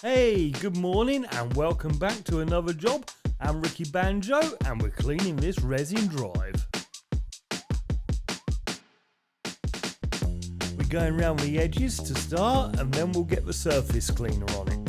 Hey, good morning and welcome back to another job. I'm Ricky Banjo and we're cleaning this resin drive. We're going round the edges to start and then we'll get the surface cleaner on it.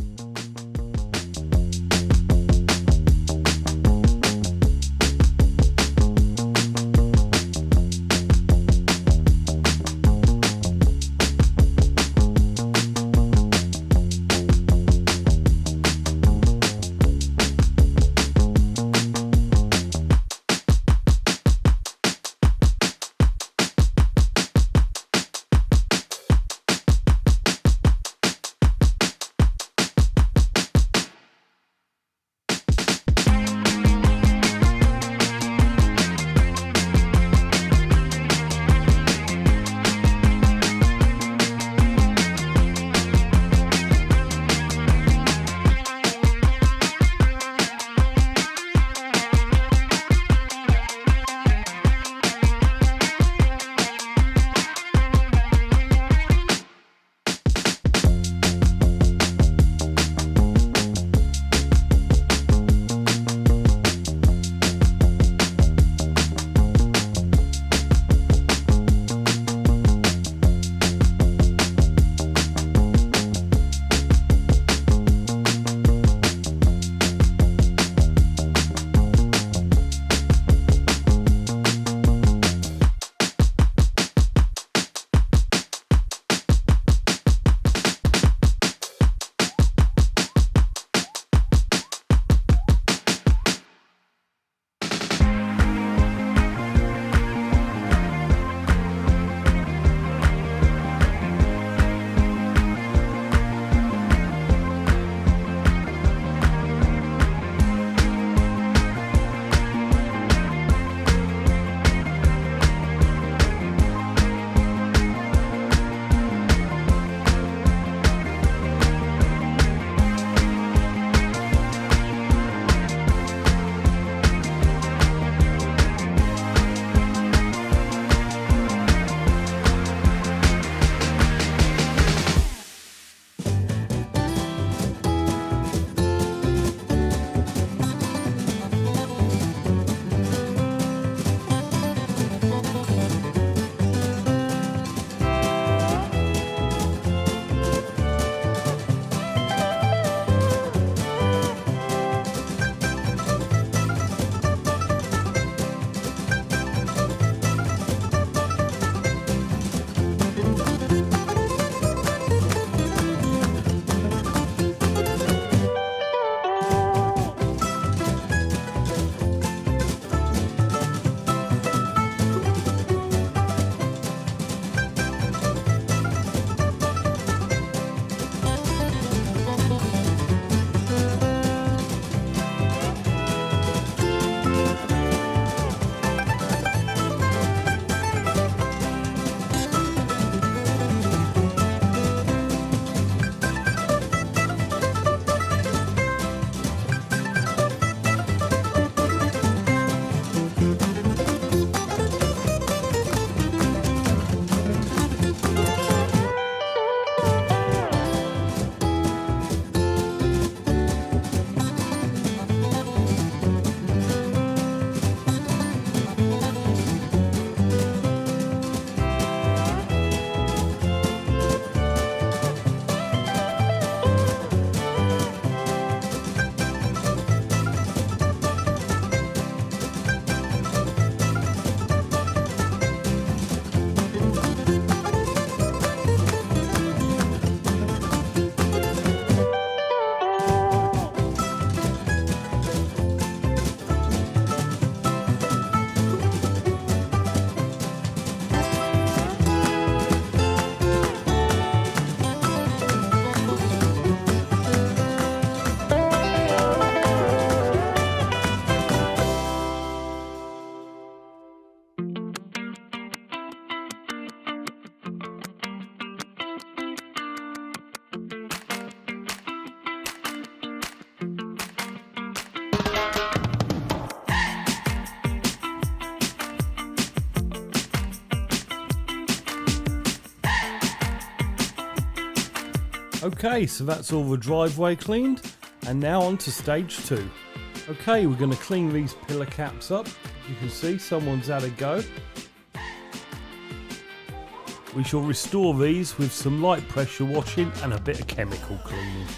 Okay, so that's all the driveway cleaned, and now on to stage 2. Okay, we're going to clean these pillar caps up. You can see someone's had a go. We shall restore these with some light pressure washing and a bit of chemical cleaning.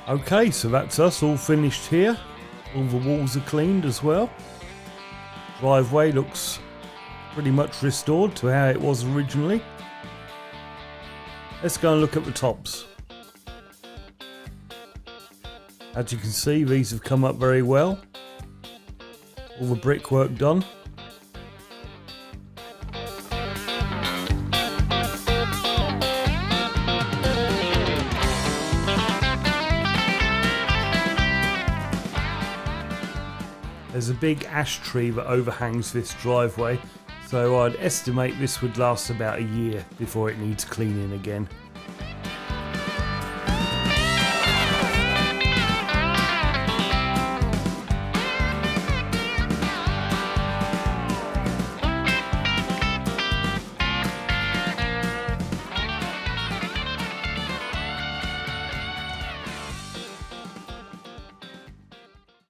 Okay, so that's us all finished here. All the walls are cleaned as well. Driveway looks pretty much restored to how it was originally. Let's go and look at the tops. As you can see, these have come up very well. All the brickwork done. There's a big ash tree that overhangs this driveway, so I'd estimate this would last about a year before it needs cleaning again.